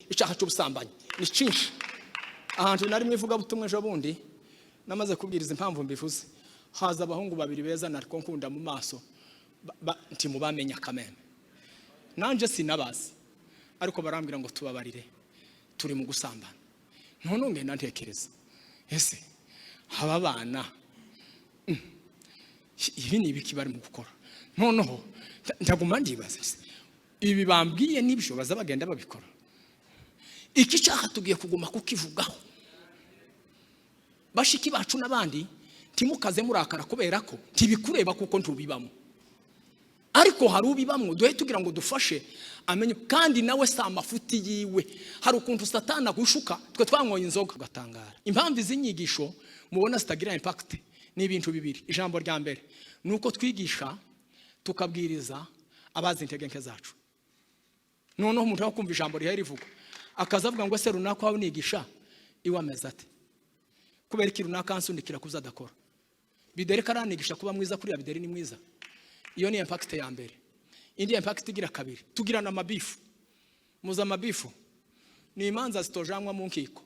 icyaha cy'ubusambanyi ni cyinshi. Ahantu nari mwivuga butumwe ejo bundi namaze kubwiriza impamvu mbivuze, haza abahungu babiri beza nariko nkunda mu maso nti mubamenya kameme, nanje sinabazi ariko barambwira ngo tubabarire turi mu gusambana. None ngenda ntekereza ese haba bana ibi ni ibiki bari mu gukora? Noneho ndaguma ndibaza ibi bambwiye nibyo baza bagenda babikora. Iki cyaha tugiye kuguma kukivugaho. Bashiki bacu nabandi timukaze murakara kubera ko tibikureba kuko ntubibamo, ariko hari ubibamwe duhe tugira ngo dufashe amenye. Kandi nawe sa amafuti yiwe hari ukuntu satana gushuka twe twanyoye inzoga ugatangara. Impamvu izinyigisho mubona zitagira impact ni ibintu bibiri. Ijambo rya mbere nuko twigisha tukabwiriza abazi intege nke zacu. Noneho umuntu akumva ijambo rihe rivuga akazavuga ngo ese runaka wawe nigisha iwameze ate, kubera iki runaka ansundikira kuzadakora. Bideri karanigisha kuba mwiza kuri ya Bideri ni mwiza. Iyo ni impact ya mbere. Indi impact igira kabiri, tugirana amabifu. Muza amabifu ni imanza zitojanwa mu nkiko.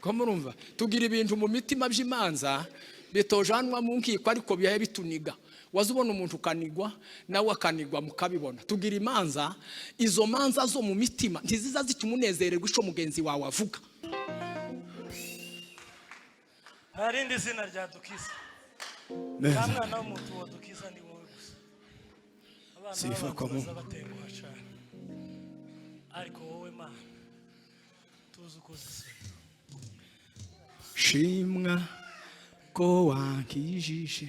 Ko murumva tugira ibintu mu mitima by'imanza bitojanwa mu nkiko ariko biyaye bituniga. Wazubona umuntu kanigwa nawe akanigwa mukabibona. Tugira imanza, izo manza zo mu mitima ntiziza zitumunezererwa ico mugenzi wawe avuga. Hari indi zina rya dukiza. Kamwana w'umuntu wo dukiza ni wowe gusa. Abana baza batenguha cyane. Ariko wowe Mana tuzi uko zise. Shimwa ko wankijije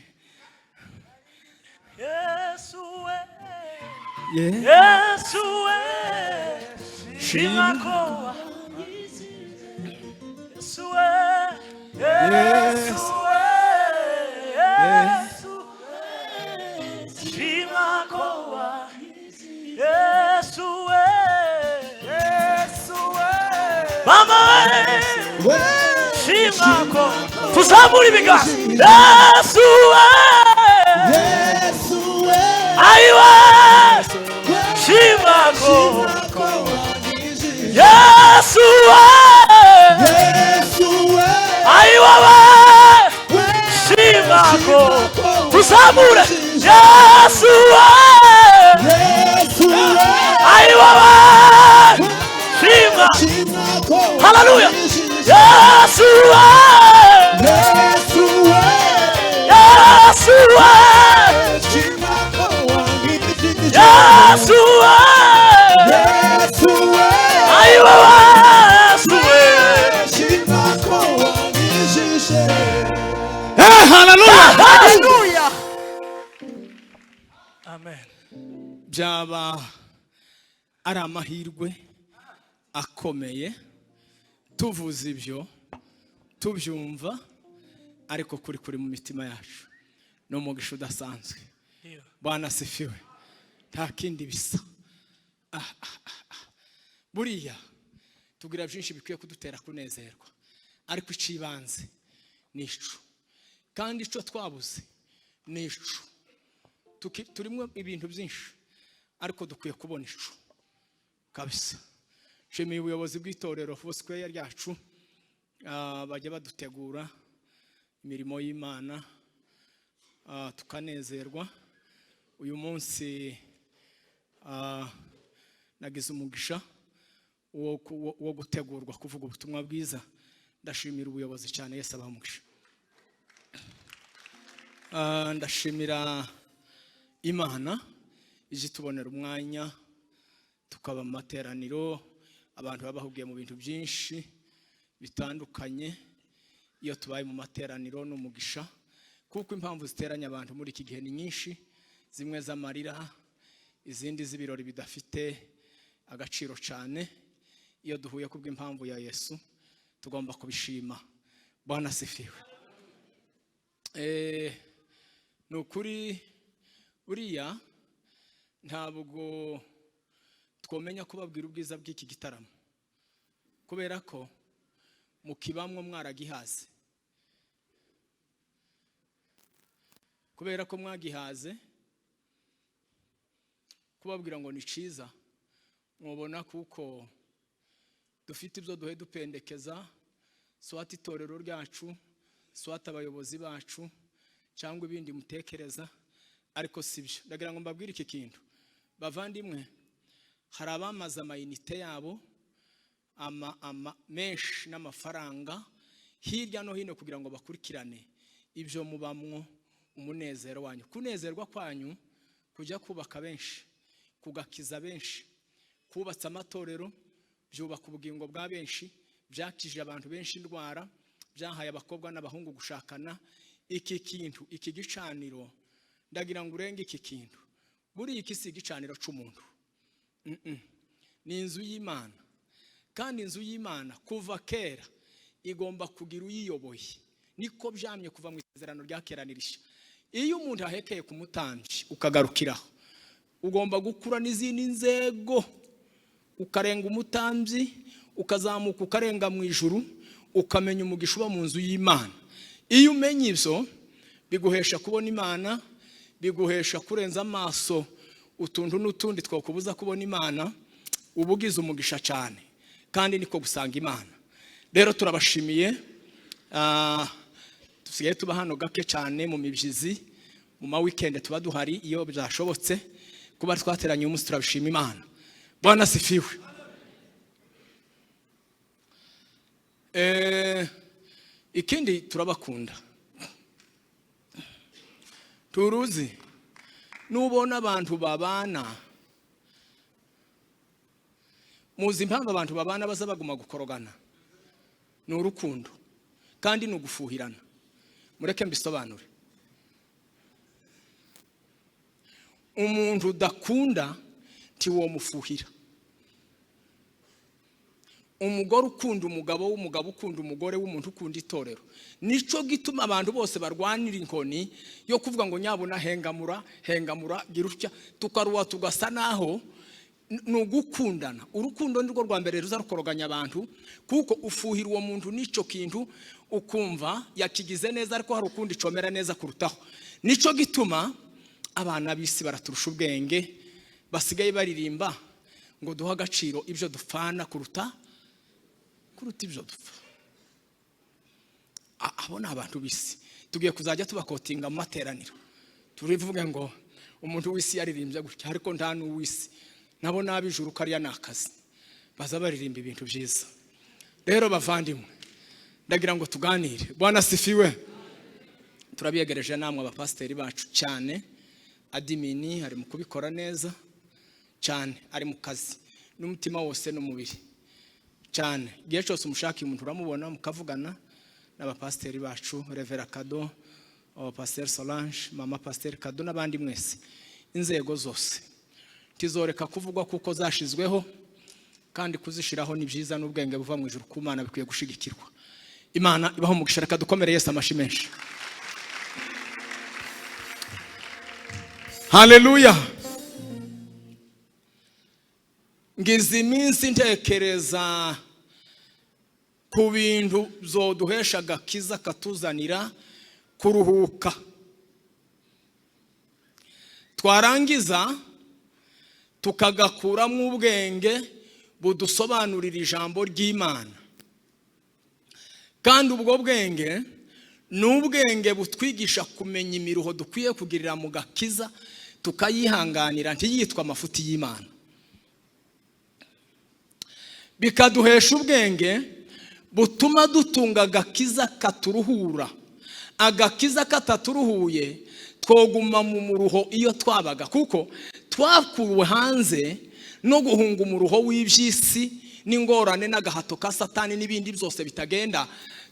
Yesu we, yeah. Yesu we, shimwa ko wankijije. Yesu we, Yesu we, Yesu we, shimwa ko wankijije. Yesu we, Yesu we, Mama we, shimwa ko tuzamura ibiganza. Yesu we, Yesu we, aiwa shimwa ko Yesu we, Yesu we, aiwa shimwa ko tuzamura. Yesu we, Yesu we, aiwa shimwa. Hallelujah. Yesu we, Yesu we, Yesu we, Yesu we, Yesu we, aiwa Yesu we, hallelujah, hallelujah, amen. Byaba ari amahirwe akomeye tuvuze ibyo tubyumva, ariko kuri mu mitima yacu no mugisha udasanzwe. Bwana sifiwe. Nta kindi bisa. Buriya tugira byinshi bikwiye kudutera kunezerwa, ariko icibanze ni ico. Kandi ico twabuze ni ico. Turimo ibintu byinshi ariko dukwiye kubona ico kabisa. Shimiye ubuyobozi bw'itorero Square ryacu bajya badutegura imirimo y'Imana tukanezerwa. Uyu munsi nagize umugisha wo gutegurwa kuvuga ubutumwa bwiza. Ndashimira ubuyobozi cyane, Yesu abamugisha. Ndashimira Imana ije tubonera umwanya tukaba mu materaniro, abantu babahugiye mu bintu byinshi bitandukanye. Iyo tubaye mu materaniro n'umugisha, kuko impamvu ziteranya abantu muri iki gihe ni nyinshi, zimwe z'amarira, izindi z'ibirori bidafite agaciro cyane. Iyo duhuye kubw'impamvu ya Yesu tugomba kubishima. Bwana sifiwe. Nukuri buriya ntabwo twomenya kubabwira ubwiza bw'iki gitaramo, kubera ko mukibamwe mwaragihaze, kubera ko mwagihaze kubabwira ngo ni ciza mubona kuko dufite ibyo duhe dupendekeza swati itorero ryacu swati abayobozi bacu cyangwa ibindi mutekereza ariko sibyo. Ndagira ngo mbabwire iki kintu bavandimwe, hari abamaze amayinite yabo menshi n'amafaranga hirya no hino kugira ngo bakurikirane ibyo mubamwo umunezero wanyu. Kunezerwa kwanyu kujya kubaka benshi, kugakiza benshi, kubatsa amatorero, byubaka ubugingo bwa benshi, byakije abantu benshi indwara, byahaye abakobwa n'abahungu gushakana. Iki kintu, iki gicaniro, ndagira ngo urenge iki kintu. Buri iki si igicaniro cy'umuntu, ni inzu y'Imana. Kandi inzu y'Imana kuva kera igomba kugira uyiyoboye. Niko byamye kuva mu isezerano rya kera nirisha. Iyo umuntu ahekeye ku mutambyi ukagarukiraho, ugomba gukura n'izindi nzego, ukarenga umutambyi, ukazamuka ukarenga mu ijuru, ukamenya umugisha uba mu nzu y'Imana. Iyo umenye ibyo biguhesha kubona Imana, biguhesha kurenza amaso utuntu n'utundi twakubuza kubona Imana, ubugize umugisha cyane. Kandi niko gusanga Imana. Rero turabashimiye, tusigaye tuba hano gake cyane mu mibyizi, mu ma weekend tuba duhari iyo byashobotse. Kuba twateranye umunsi turabishima Imana. Bwana sifiwe. Ikindi turabakunda. Turuzi nubona abantu babana, muzi impamvu abantu babana baza baguma gukorogana, ni urukundo kandi ni ugufuhirana. Mureke mbisobanure. Umuntu udakunda ntiwo mufuhira. Umugore ukunda umugabo, w'umugabo ukunda umugore, w'umuntu ukunda itorero. Nico gituma abantu bose barwanira inkoni yo kuvuga ngo nyabona hengamura girutya tukaruwa tugasa naho. Nugukundana. Urukundo nirwo rwa mbere ruza rukoroganya abantu, kuko ufuhira uwo muntu nico kintu ukumva yakigize neza, ariko hari ukundi comera neza kurutaho. Nico gituma abana b'isi baraturusha ubwenge, basigaye baririmba ngo duha agaciro ibyo dupfana kuruta ibyo dupfa. Abo ni abantu b'isi. Tugiye kuzajya tubakotinga mu materaniro, turivuge ngo umuntu w'isi yaririmbye gutya, ariko nta n'uw'isi nabo nabijuru kariya nakazi baza baririmba ibintu byiza. Rero bavandimwe, ndagira ngo tuganire. Bwana sifiwe. Turabiyegereje namwe abapasiteri bacu cyane. Adimini ari mu kubikora neza cyane, ari mu kazi n'umutima wose n'umubiri cyane. Gihe cyose umushaki umuntu uramubona mukavugana n'abapasiteri bacu, Revera Kado, Pasteur Solange, Mama Pasteur Kado n'abandi mwese. Inzego zose tizoreka kuvugwa kuko zashizweho, kandi kuzishiraho ni byiza n'ubwenge buva mu ijuru ku Mana bikwiye gushigikirwa. Imana ibaho umugisha. Reka dukomere Yesu amashi menshi. Haleluya. Ngize iminsi ntekereza ku bintu zoduhesha agakiza katuzanira kuruhuka. Twarangiza tukagakuramo ubwenge budusobanurira ijambo ry'Imana. Kandi ubwo bwenge ni ubwenge butwigisha kumenya imiruho dukwiye kugirira mu gakiza, tukayihanganira ntiyitwa amafuti y'Imana. Bikaduhesha ubwenge butuma dutunga agakiza katuruhura. Agakiza kataturuhuye twoguma mu muruho iyo twabaga, kuko twakuwe hanze no guhunga umuruho w'ibyisi n'ingorane n'agahato ka Satani n'ibindi byose bitagenda.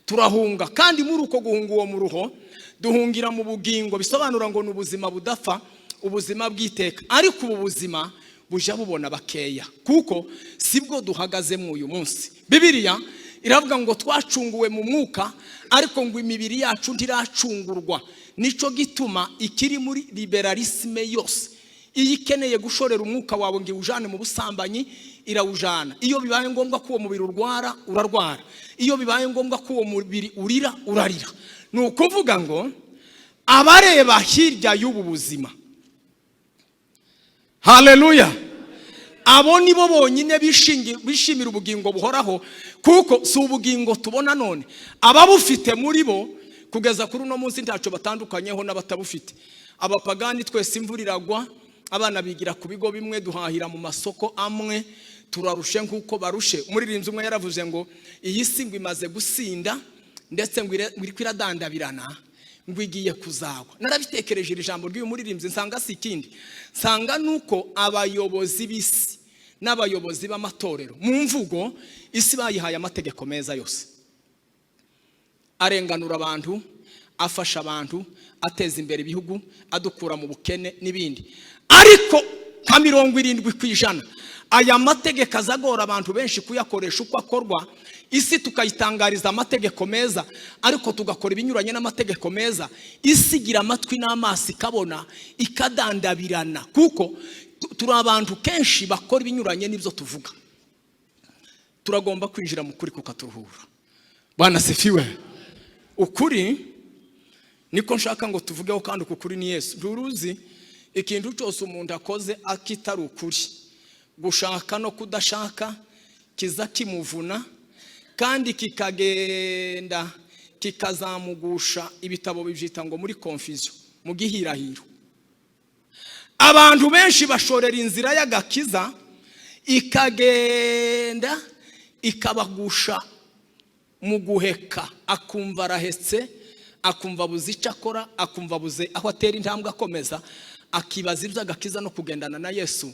Turahunga, kandi muri uko guhunga uwo muruho duhungira mu bugingo, bisobanura ngo n'ubuzima budapfa, ubuzima bw'iteka. Ariko ubu buzima buja bubona bakeya, kuko sibwo duhagaze mu uyu munsi. Bibiliya iravuga ngo twacunguwe mu mwuka, ariko ngo imibiri yacu ntiracungurwa. Nico gituma ikiri muri liberalisme yose, iyo ikeneye gushorera umwuka wawe ngo ujane mu busambanyi irawujana. Iyo bibaye ngombwa ko uwo mubiri urwara urarwara, iyo bibaye ngombwa ko uwo mubiri urira urarira. Ni ukuvuga ngo abareba hirya y'ubu buzima, haleluya, abo nibo bonyine bishimira ubugingo buhoraho, kuko si ubugingo tubona none, ababufite muri bo kugeza kuri uno munsi ntacyo batandukanyeho n'abatabufite. Abapagani twese imvura iragwa, abana bigira ku bigo bimwe, duhahira mu masoko amwe, turarushe nk'uko barushe. Umuririmbyi umwe yaravuze ngo iyi si ngo imaze gusinda, ndetse ngo iri kwiradandabirana, ngo igiye kuzagwa. Narabitekereje iri jambo ry'uyu muririmbyi, nsanga si ikindi, nsanga nuko abayobozi b'isi n'abayobozi b'amatorero mu mvugo isi bayihaye amategeko meza yose, arenganura abantu, afasha abantu, ateza imbere ibihugu, adukura mu bukene n'ibindi. Ariko nka 70% aya mategeko azagora abantu benshi kuyakoresha uko akorwa. Isi tukayitangariza amategeko meza, ariko tugakora ibinyuranye n'amategeko meza. Isi igira amatwi n'amaso ikabona, ikadandabirana, kuko turi abantu kenshi bakora ibinyuranye n'ibyo tuvuga. Turagomba kwinjira mu kuri kukaturuhura. Bwana sifiwe. Ukuri niko nshaka ngo tuvugeho, kandi ukuri ni Yesu. Nturuzi ikintu cyose umuntu akoze akitari ukuri, gushaka no kudashaka kiza kimuvuna, kandi kikagenda kikazamugusha. Ibitabo bivyita ngo muri confusion, mu gihirahiro. Abantu benshi bashorera inzira y'agakiza, ikagenda ikabagusha mu guheka, akumva arahetse, akumva buze icyo akora, akumva buze aho atera intambwe akomeza, akibaza iby'agakiza no kugendana na Yesu,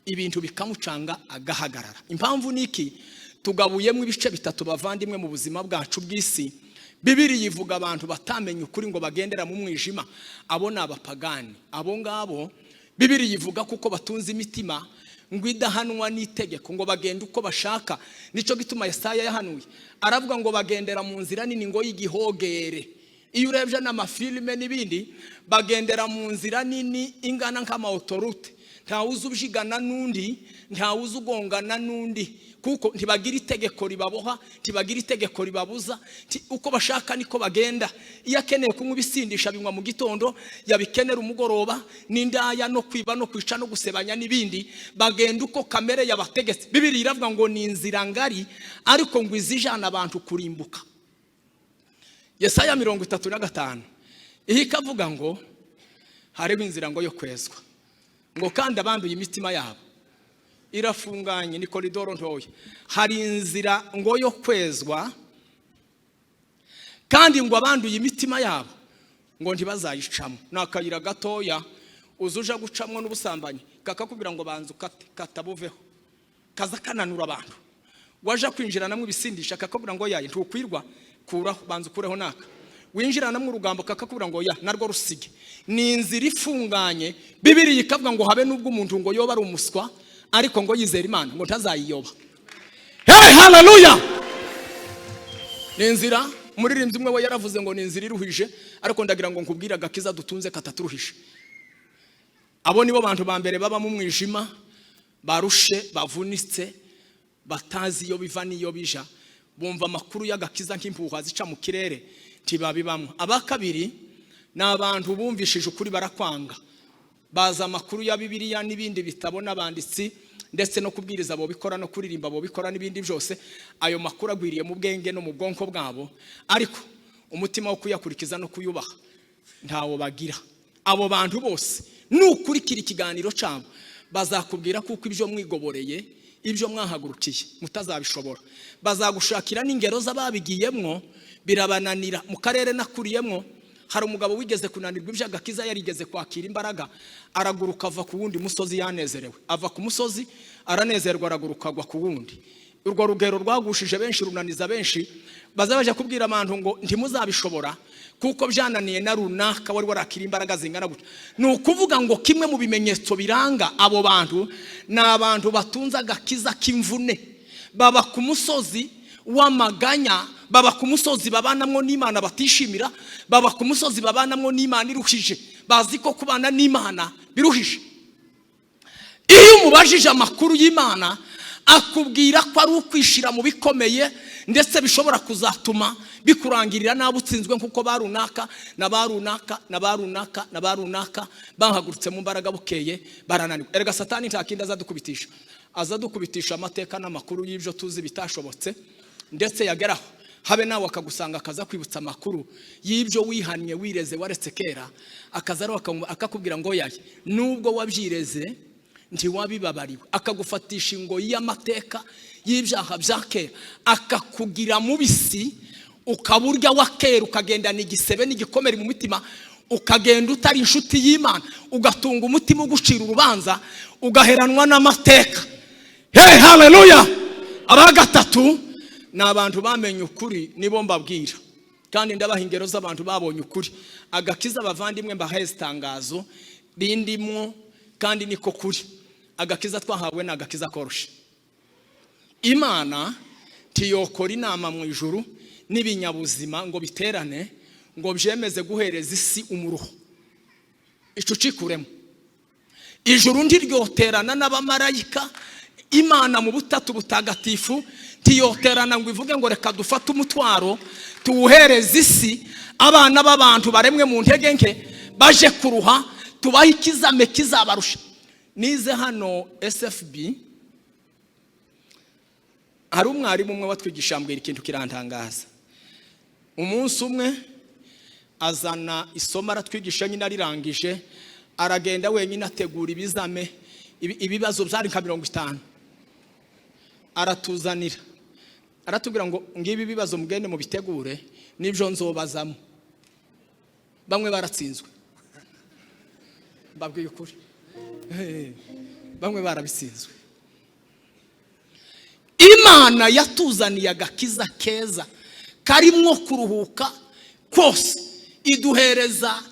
ibintu bikamucanga agahagarara. Impamvu niki? Tugabuyemo ibice bitatu bavandimwe mu buzima bwacu bw'isi. Bibiliya ivuga abantu batamenye ukuri ngo bagendera mu mwijima, abo ni abapagani. Abo ngabo Bibiliya ivuga kuko batunze imitima ngo idahanwa n'itegeko, ngo bagenda uko bashaka. Nico gituma Yesaya yahanuye aravuga ngo bagendera mu nzira nini ngo y'igihogere. Iyo urebye n'amafilme n'ibindi, bagendera mu nzira nini ingana nk'amaautorute, ntawe uzubjigana n'undi, ntawe uzugongana n'undi, kuko ntibagira itegeko ribaboha, ntibagira itegeko ribabuza, uko bashaka niko bagenda. Iyo akeneye kunywa ibisindisha binywa mu gitondo, yabikenera umugoroba, n'indaya no kwiba no kwica no gusebanya n'ibindi, bagenda uko kamere yabategetse. Bibiliya iravuga ngo ni inzira ngari, ariko ngo izijana abantu kurimbuka. Yesaya 35 ihikavuga ngo hariho inzira ngo yo kwezwa, ngo kandi abanduye imitima yabo irafunganye, ni koridoro ntoya. Hari inzira ngo yo kwezwa, kandi ngo abanduye imitima yabo ngo ntibazayicamo. Nakayira gatoya uzuja gucamwo n'ubusambanyi, kakakubwira ngo banzu katabuveho, kaza kananura abantu. Waje kwinjira namwe ibisindisha, kakakubwira ngo yaye ntukwirwa, kuraho banzu kureho naka. Winjira namwe urugambo, kakakubwira ngo ya narwo rusige. Ni inzira ifunganye. Bibiliya ikavuga ngo habe nubwo umuntu ngo yoba ari umuswa, ariko ngo yizera Imana ngo ntazayiyoba. Hey, haleluya! Ni inzira. Umuririmbyi umwe we yaravuze ngo ni inzira iruhije, ariko ndagira ngo nkubwire agakiza dutunze kataturuhije. Abo nibo bantu ba mbere baba mu mwijima, barushe, bavunitse, batazi iyo biva n'iyo bija, bumva amakuru y'agakiza nk'impuha zica mu kirere, ntibabibamwe. Aba kabiri ni abantu bumvishije ukuri barakwanga, baza amakuru ya Bibiliya n'ibindi bitabo n'abanditsi, ndetse no kubwiriza abo bikora no kuririmba abo bikora n'ibindi byose. Ayo makuru agwiriye mu bwenge no mu bwonko bwabo, ariko umutima wo kuyakurikiza no kuyubaha ntawo bagira. Abo bantu bose nukurikira ikiganiro cyabo bazakubwira kuko ibyo mwigoboreye, ibyo mwahagurukiye mutazabishobora. Bazagushakira n'ingero z'ababigiyemwo birabananira. Mu karere nakuriyemwo hari umugabo wigeze kunanirwa iby'agakiza, yarigeze kwakira imbaraga, araguruka ava ku wundi musozi yanezerewe. Ava ku musozi aranezerwa, araguruka agwa ku wundi. Urwo rugero rwagushije benshi, runaniza benshi. Bazabaje kubwira abantu ngo ntimuzabishobora kuko byananiye na runaka wari warakira imbaraga zingana gutya. Ni ukuvuga ngo kimwe mu bimenyetso biranga abo bantu ni abantu batunze agakiza k'imvune. Baba ku musozi w'amaganya, baba ku musozi babanamwo n'Imana batishimira, baba ku musozi babanamwo n'Imana iruhije, bazi ko kubana n'Imana biruhije. Iyo umubajije amakuru y'Imana akubwira ko ari ukwishira mu bikomeye, ndetse bishobora kuzatuma bikurangirira nabi, utsinzwe nkuko barunaka na barunaka na barunaka na barunaka bahagurutse mu mbaraga bukeye barananirwa. Erega Satani nta kindi azadukubitisha, aza dukubitisha amateka n'amakuru y'ibyo tuzi bitashobotse, ndetse yageraho habe nawe akagusanga akaza kwibutsa amakuru y'ibyo wihannye wireze waretse kera, akaza akakubwira ngo yaye nubwo wabyireze ntiwabibabariwe, akagufatisha ingoyi y'amateka y'ibyaha bya kera, akakugira mubisi ukaburya wa kera, ukagendana igisebe n'igikomere mu mitima, ukagenda utari inshuti y'Imana, ugatunga umutima ugucira urubanza, ugaheranwa n'amateka. Hey, haleluya! Aba gatatu ni abantu bamenye ukuri, nibo mbabwira, kandi ndabaha ingero z'abantu babonye ukuri. Agakiza abavandimwe mbaheze itangazo rindimwo, kandi niko kuri. Agakiza twahawe ni agakiza koroshe. Imana tiyokora inama mu ijuru n'ibinyabuzima ngo biterane ngo byemeze guhereza isi umuruho. Ico cikuremo. Ijuru ndiryoterana n'abamarayika, Imana mu butatu butagatifu tiyoterana ngo ivuge ngo reka dufate umutwaro tuwuhereza isi, abana b'abantu baremwe mu ntege nke baje kuruha, tubaha ikizame kizabarusha. Nize hano SFB, hari umwarimu umwe watwigisha mbwira ikintu kirantangaza. Umunsi umwe azana isomo aratwigisha, nyine arirangije aragenda wenyine ategura ibizame, ibibazo byari nka 50 aratuzanira, aratubwira ngo ngibi bibazo mugende mu bitegure nibyo nzobazamo. Bamwe baratsinzwe, babwiye ukuri, bamwe barabitsinzwe. Imana yatuzaniye agakiza keza karimwo kuruhuka kose, iduhereza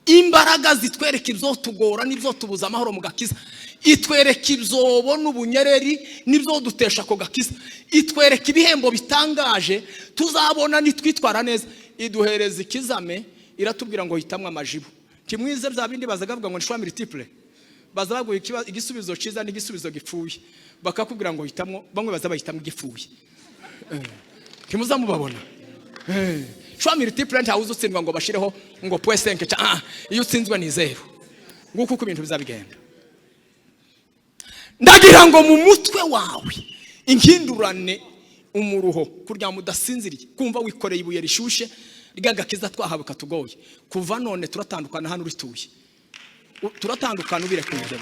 imbaraga zitwereka ibyo tugora n'ibyo tubuza amahoro mu gakiza, itwereka ibyobo n'ubunyereri n'ibyo dutesha ko gakiza, itwereka ibihembo bitangaje tuzabona nitwitwara neza, iduhereza ikizame, iratubwira ngo hitamwe amajibu. Timwize bya bindi bazagavuga ngo nshwa multiple, bazabaguye igisubizo ciza n'igisubizo gipfuye, bakakubwira ngo hitamwe, bamwe bazabahitamwe igipfuye. Timuzamubabona. Shwa multiple ntawuzo utsindwa ngo bashireho ngo .5 cha, iyo utsinzwe ni 0. Nguko uko ibintu bizabigenda. Ndagira ngo mu mutwe wawe inkindurane umuruho, kurya mudasinziriye, kumva wikoreye ibuye rishushe ry'agakiza twahawe katugoye. Kuva none turatandukana hano urituye, turatandukana ubirekuje.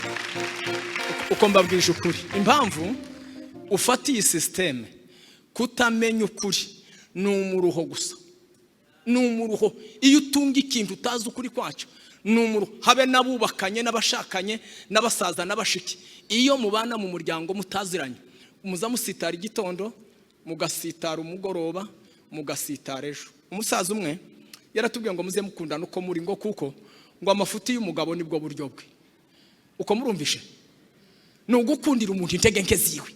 Uko mbabwije ukuri, impamvu ufatiye system kutamenya ukuri ni umuruho gusa, ni umuruho. Iyo utunga ikintu utazi ukuri kwacu ni umuruho. Habe nabubakanye n'abashakanye n'abasaza n'abashiki, iyo mubana mu muryango mutaziranye, muza musitara igitondo, mugasitara umugoroba, mugasitara ejo. Umusaza umwe yaratubwiye ngo muze mukundana uko muri, ngo kuko ngo amafuti y'umugabo nibwo buryo bwe. Uko murumvishe ni ugukundira umuntu intege nke ziwe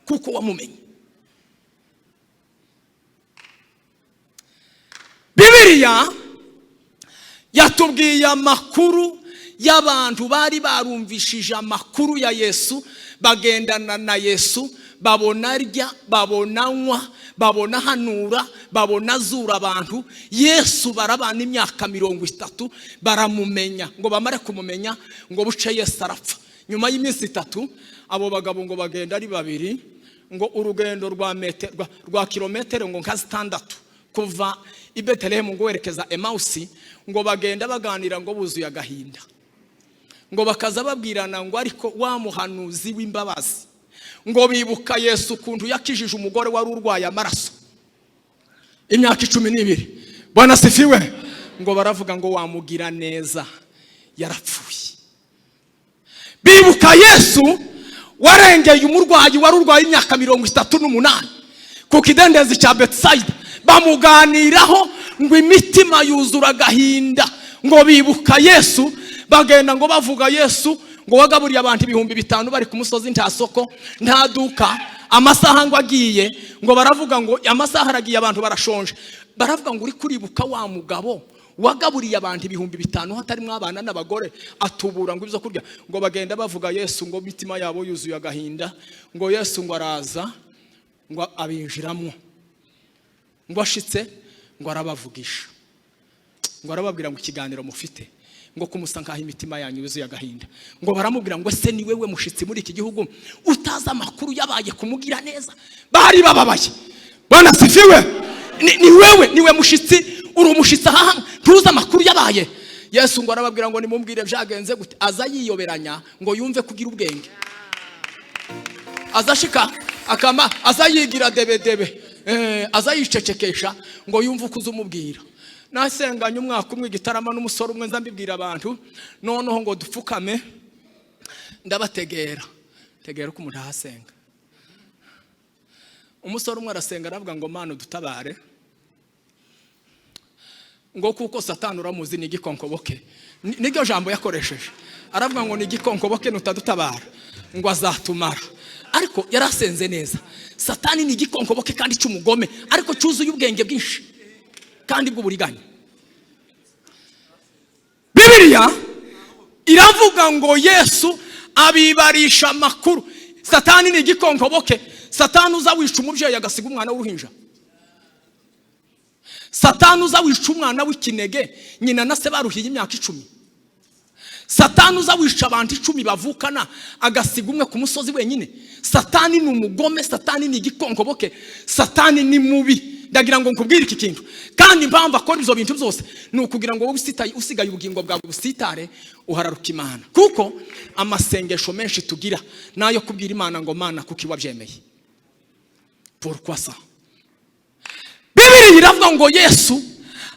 kuko wamumenye. Bibiliya yatubwiye amakuru y'abantu bari barumvishije amakuru ya Yesu, bagendana na Yesu, babona arya, babona anywa, babona hanura, babona azura abantu. Yesu barabana imyaka 30 baramumenya, ngo bamare kumumenya ngo buce Yesu arapfa. Nyuma y'iminsi 3 abo bagabo ngo bagenda ari 2, ngo urugendo rwa kilometero ngo nka 6 kuva i Betelehemu ngo werekeza Emausi, ngo bagenda baganira ngo buzuye agahinda, ngo bakaza babwirana ngo ariko wa muhanuzi w'imbabazi, ngo bibuka Yesu kuntu yakijije umugore wari urwaye amaraso imyaka 12. Bwana sifiwe. Ngo baravuga ngo wamugira neza yarapfuye. Bibuka Yesu warengeye umurwayi wari urwaye imyaka 38 ku kidendezi cya Betsaida, bamuganiraho ngo imitima yuzura agahinda. Ngo bibuka Yesu, bagenda ngo bavuga Yesu ngo wagaburiye abantu 5,000 bari ku musozi, nta soko nta duka, amasaha ngo agiye, ngo baravuga ngo amasaha aragiye abantu barashonje. Baravuga ngo uri kuribuka wa mugabo wagaburiye abantu 5,000 hatarimo abana n'abagore, atubura ngo ibyo kurya. Ngo bagenda bavuga Yesu ngo mitima yabo yuzuye agahinda. Ngo Yesu ngo araza ngo abinjiramo, ngo ashitse ngo arabavugisha, ngo arababwira ngo ikiganiro mufite ngo kumusangaho imitima yanyu yuzuye agahinda. Ngo baramubwira ngo ese ni wewe mushitsi muri iki gihugu utaza amakuru yabaye kumugira neza? Bari bababaye. Bwana sifiwe. Niwe mushitsi, uri umushitsi aha ntuza amakuru yabaye. Yesu ngo arababwira ngo nimumbwire byagenze gute. Aza yiyoberanya ngo yumve kugira ubwenge. Azashika akama azayigira debedebe. Azayicecekesha ngo yumve ukuzumubwira. Nasenganye umwaka umwe Gitarama n'umusore umwe nzambibwira abantu, noneho ngo dupfukame ndabategera. Tegera uko umuntu ahasenga. Umusore umwe arasenga aravuga ngo Mana dutabare. Ngo kuko Satani uramuzi ni gikonkoboke. Niryo jambo yakoresheje. Aravuga ngo ni gikonkoboke nutadutabara ngo azatumara. Ariko yarasenze neza. Satani ni gikonkoboke kandi cy'umugome, ariko cyuzuye ubwenge bwinshi kandi bw'uburiganya. Bibiliya iravuga ngo Yesu abibarisha makuru. Satani ni gikonkoboke. Satani uza wisha umubyeyi agasiga umwana w'uruhinja. Satani uza wisha umwana w'ikinege nyina na se baruhiye imyaka 10. Satani uza wisha abantu 10 bavukana agasiga umwe ku musozi wenyine. Satani ni umugome, Satani ni gikonkoboke, Satani ni mubi. Ndagira ngo nkubwire iki kintu. Kandi impamvu akora ibyo bintu byose ni ukugira ngo wowe usigaye ubugingo bwawe busitare uhararuka Imana. Kuko amasengesho menshi tugira nayo kubwira Imana ngo Mana kuki wabyemeye. Pourquoi ça? Bibiliya iravuga ngo Yesu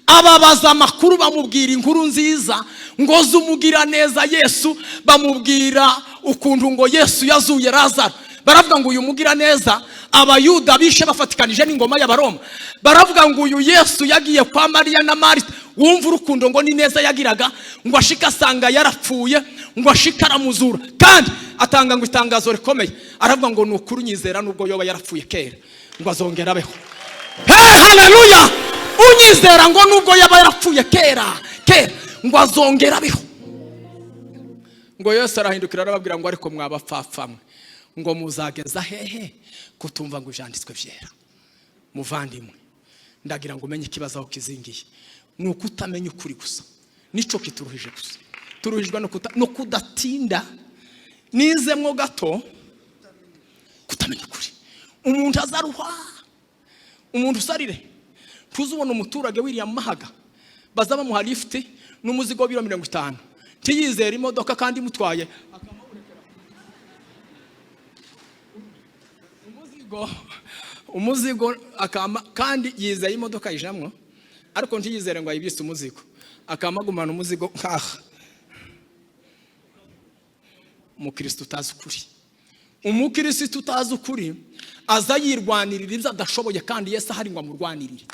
ababaza amakuru bamubwira inkuru nziza ngo zumugira neza. Yesu bamubwira ukuntu ngo Yesu yazuye Lazaro. Baravuga ngo uyu mugira neza abayuda bishe bafatikanije n'ingoma y'Abaroma. Baravuga ngo uyu Yesu yagiye kwa Mariya na Marita. Wumva urukundo ngo ni neza yagiraga, ngo ashika asanga yarapfuye, ngo ashika aramuzura. Kandi atanga ngo itangazo rikomeye. Aravuga ngo nukuri nyizera nubwo yoba yarapfuye kera ngo azongera abeho. Hey, haleluya! Unyizera ngo nubwo yaba yarapfuye kera ngo azongera abeho. Ngo Yesu arahindukira arababwira ngo ariko mwabapfapfamwe ngo muzageza hehe kutumva ngo ibyanditswe byera. Muvandimwe, ndagira ngo umenye ikibazo aho kizingiye. Nuko utamenya ukuri gusa. Nico kituruhije gusa. Turuhijwe no kudatinda. Nizemwo gato kutamenya ukuri. Umuntu azaruha. Umuntu usarire. Tuzubona umuturage wiriya mahaga. Baza bamuha lift n'umuzigo w'ibiro 50. Tiyizera imodoka kandi mutwaye. Umuzigo akama kandi yizeye imodoka ijamwo, ariko ntiyizere ngo ayibise umuzigo. Akamagumana umuzigo nkaha. Umukristo utazi ukuri. Umukristo utazi ukuri aza yirwanirira ibyo adashoboye kandi Yesu ahari ngo amurwanirire.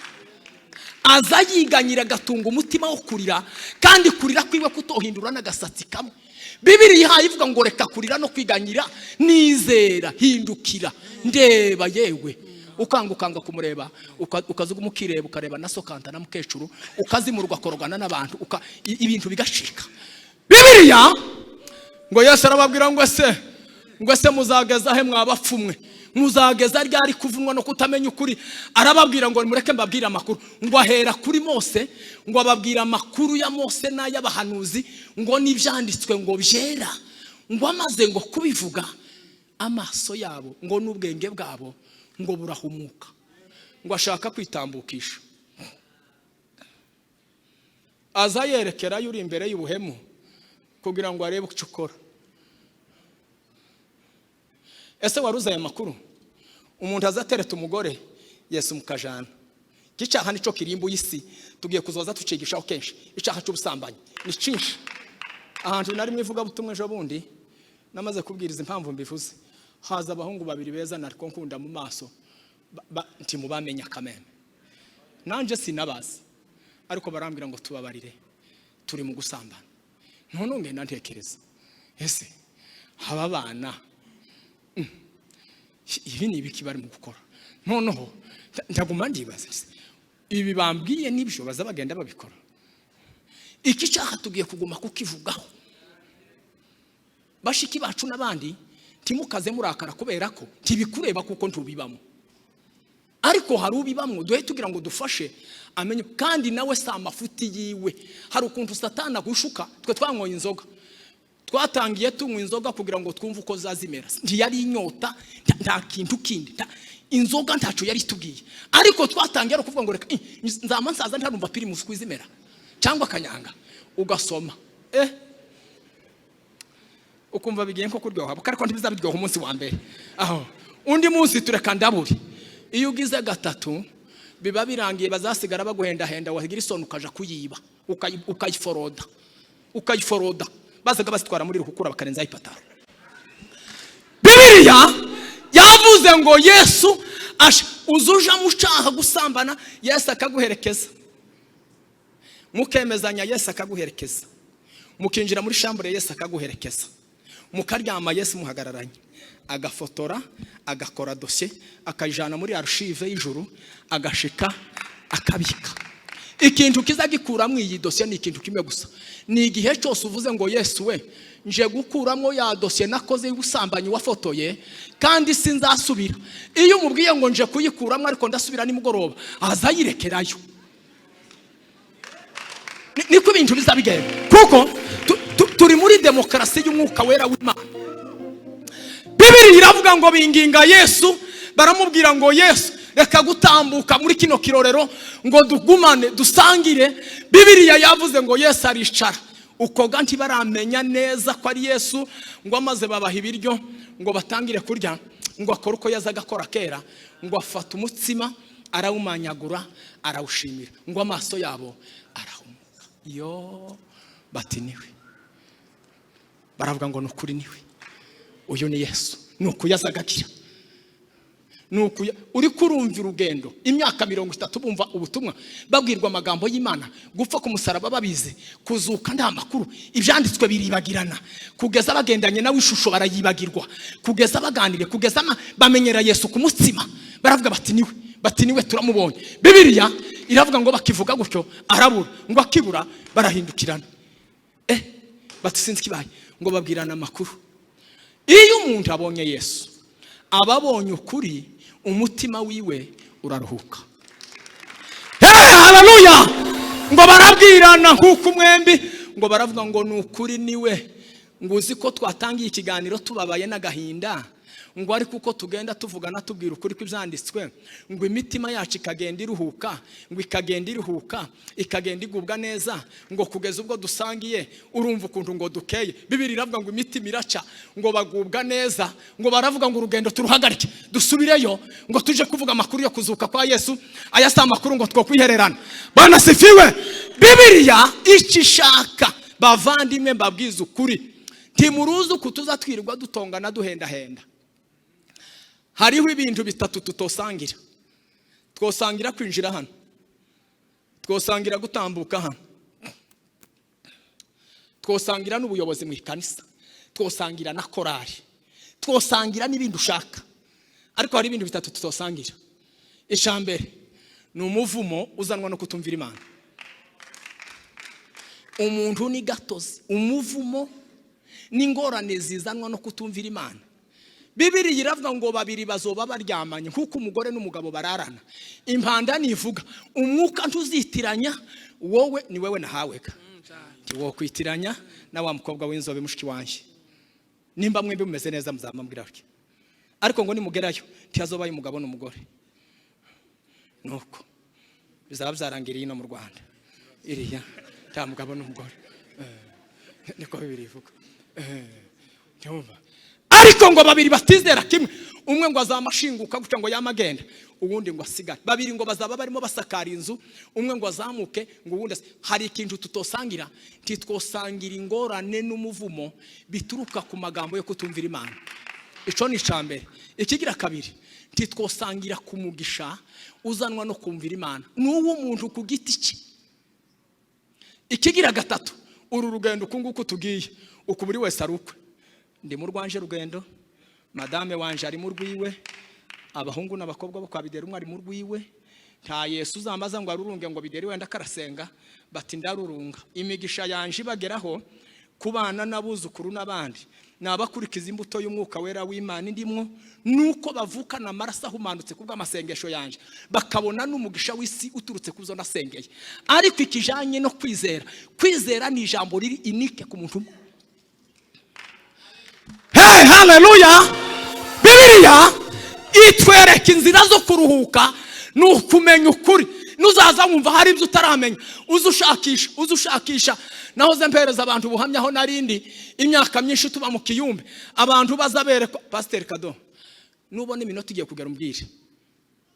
Aza yiganyira gatunga umutima wo kurira kandi kurira kwiwe kutohindura n'agasatsi kamwe. Bibiliya ivuga ngo reka kurira no kwiganyira, nizera hindukira ndeba yewe. Ukangukanga kumureba ukazuga umukireba ukareba na sokanta na mukecuru ukazimurwa korogana n'abantu ibintu bigashika. Bibiliya ngo Yesu arababwira ngo ese muzageza he mwabapfumwe? Muzageza ryari kuvunwa no kutamenya ukuri? Arababwira ngo mureke mbabwira amakuru. Ngo ahera kuri Mose ngo ababwira amakuru ya Mose n'ay'abahanuzi ngo nibyanditswe ngo byera. Ngo amaze ngo kubivuga amaso yabo ngo n'ubwenge bwabo ngo burahumuka. Ngo ashaka kwitambukisha. Aza yerekera yuri imbere y'ubuhemu kugira ngo arebe icyo ukora. Ese waruza aya makuru? Umuntu azatereta umugore Yesu mukajana. Icyaha nico kirimbu y'isi. Tugiye kuzoza tucigishaho kenshi. Icyaha cy'ubusambanyi ni cyinshi. Ahantu nari mwivuga butumwe ejo bundi namaze kubwiriza impamvu mbivuze. Haza abahungu babiri beza nariko nkunda mu maso nti mubamenya kameme. Nanje sinabazi ariko barambwira ngo tubabarire turi mu gusambana. None ngenda ntekereza ese haba bana ibi ni ibiki bari mu gukora? Noneho ndaguma ndibaza ibi bambwiye nibyo baza bagenda babikora. Iki cyaha tugiye kuguma kukivugaho. Bashiki bacu nabandi timukaze murakara kubera ko tibikureba kuko ntubibamo. ariko hari ubibamwo duhe tugira ngo dufashe amenye kandi nawe si amafuti yiwe. Hari ukuntu satana gushuka twe twanyoye inzoga, twatangiye tunywa inzoga kugira ngo twumve uko zazimera, ntiyari inyota nta kintu kindi, inzoga ntaco yari tubwiye, ariko twatangiye no kuvuga ngo reka nzama nsaza ntarumva pirimusi kwizimera cyangwa kanyanga, ugasoma ukumva bigiye nko kuryoha, ariko ntibizabiryoha umunsi wa mbere. Aho undi munsi tureka ndaburi, iyo ugize gatatu biba birangiye bazasigara baguhenda henda wahigira isoni ukaja kuyiba ukayiforoda bazaga basitwara muri rukukura bakarenza ipataro. Bibiliya yavuze ngo Yesu uzuja mu cyaha gusambana Yesu akaguherekeza, mukemezanya Yesu akaguherekeza, mukinjira muri shambure Yesu akaguherekeza, mukaryama Yesu muhagararanye, agafotora agakora dosiye akajana muri archive y'ijuru agashika akabika. Ikintu kizagikuramo iyi dosiye ni ikintu kimwe gusa, ni igihe cyose uvuze ngo Yesu we nje gukuramo ya dosiye nakoze y'ubusambanyi wafotoye kandi sinzasubira. Iyo umubwiye ngo nje kuyikuramo ariko ndasubira nimugoroba azayirekerayo, niko ibintu bizabigenda, kuko turi muri demokarasi y'umwuka wera w'Imana. Bibiliya iravuga ngo binginga Yesu, baramubwira ngo Yesu reka gutambuka muri kino kirorero ngo dugumane dusangire. Bibiliya yavuze ngo Yesu aricara, ukoga ntibaramenya neza ko ari Yesu, ngo amaze babaha ibiryo ngo batangire kurya, ngo akora uko yazaga akora kera, ngo afata umutsima arawumanyagura arawushimira, ngo amaso yabo arahumuka. Yo batiniwe, baravuga ngo nukuri niwe, uyu ni Yesu, nuko yazagakira. Nuko uri kurumva urugendo imyaka 30 bumva ubutumwa, babwirwa amagambo y'Imana, gupfa ku musaraba babize, kuzuka nda makuru, ibyanditswe biribagirana, kugeza bagendanye nawe ishusho barayibagirwa, kugeza baganire, kugeza bamenyera Yesu ku mutsima, baravuga bati niwe turamubonye. Bibiliya iravuga ngo bakivuga gutyo arabura, ngo akibura barahindukirana, bati sinzi kibaye, ngo babwirana amakuru. Iyo umuntu abonye Yesu ababonye ukuri, umutima wiwe uraruhuka. Haleluya! Ngo barabwirana nkuko mwembi, ngo baravuga ngo nukuri niwe, ngo uzi ko twatangiye ikiganiro tubabaye n'agahinda, ngo ariko uko tugenda tuvugana tubwira ukuri kw'ibyanditswe, ngo imitima yacu ikagenda iruhuka, ngo ikagenda iruhuka ikagenda igubwa neza, ngo kugeza ubwo dusangiye urumva ukuntu ngo dukeye. Bibiliya iravuga ngo imitima iraca, ngo bagubwa neza, ngo baravuga ngo urugendo turuhagarike dusubireyo, ngo tuje kuvuga amakuru yo kuzuka kwa Yesu, aya si amakuru ngo twokwihererana. Bana sifiwe. Bibiliya ikishaka bavandimwe mbabwiza ukuri, ntimuruzi uko tuzatwirirwa dutongana duhenda henda. Hariho ibintu bitatu tutosangira. Twosangira kwinjira hano, twosangira gutambuka hano, twosangira n'ubuyobozi mu ikanisa, twosangira na korari, twosangira n'ibindi ushaka, ariko hari ibintu bitatu tutosangira. Icambere ni umuvumo uzanwa no kutumvira Imana. Umuntu ni gatozi, umuvumo n'ingorane zizanwa no kutumvira Imana. Bibiliya iravuga ngo babiri bazoba baryamanye nkuko umugore n'umugabo bararana, impanda nivuga umwuka ntuzitiranya, wowe ni wewe nahaweka, wo kwitiranya na wa mukobwa w'inzobe mushiki wanje, nimba mwembe mumeze neza muzamambwira bake, ariko ngo nimugerayo ntiyazobaye umugabo n'umugore, nuko bizaba byarangiriye no mu Rwanda iriya ta mugabo n'umugore, niko Bibiliya ivuga. Cyumva, ariko ngo babiri batizera kimwe, umwe ngo azamashinguka gutya ngo yamagenda, ubundi ngo asigare, babiri ngo bazaba barimo basakara inzu, umwe ngo azamuke ngo ubundi. Hari ikintu tutosangira, titwosangira ingorane n'umuvumo bituruka ku magambo yo kutumvira Imana. Ico ni icambere. Ikigira kabiri, titwosangira ku mugisha uzanwa no kumvira Imana n'uwo muntu ku giti cye. Ikigira gatatu, uru rugendo kunguko tugiye ukuburi wese arukwe. Ndi mu rwanje rugendo, madame wanje ari mu rwiwe, abahungu n'abakobwa bo kwa Bideri umwe ari mu rwiwe, nta Yesu uzamaza ngo arurunge ngo Bideri wenda karasenga, bati ndarurunga. Imigisha yanje ibageraho kubana n'abuzukuru n'abandi, nabakurikiza imbuto y'umwuka wera w'Imana indimwo nuko bavukana amaraso ahumanutse kubw'amasengesho yanje bakabona n'umugisha w'isi uturutse kuzo nasengeye. Ariko ikijanye no kwizera ni ijambo riri inike ku muntu. Hey, haleluya! Bibiliya itwereka inzira zo kuruhuka n'ukumenya ukuri. Nuzaza wumva hari ibyo utaramenya uzushakisha. Nahoze mpereza abantu ubuhamya aho narindi imyaka myinshi tuba mu Kiyumbe, abantu bazabereka Pastor Kado nubona iminota igiye kugera umbwire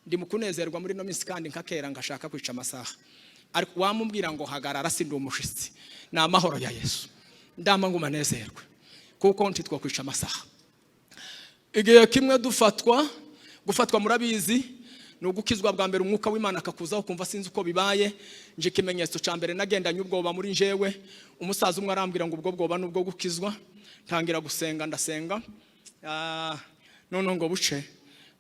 ndi mukunezerwa muri no minsi kandi nkakera ngashaka kwica amasaha, ariko wamubwira ngo hagarara sindi umushitsi na amahoro ya Yesu ndama ngo manezerwe kuko ntitwa kwica amasaha. Igihe kimwe gufatwa murabizi nugukizwa bwa mbere umwuka w'Imana akakuzaho kumva sinzi uko bibaye. Nje kimenyetso ca mbere nagendanye ubwoba muri njewe, umusaza umwe arambwira ngo ubwo bwoba nubwo gukizwa. Ntangira gusenga ndasenga, none ngo buce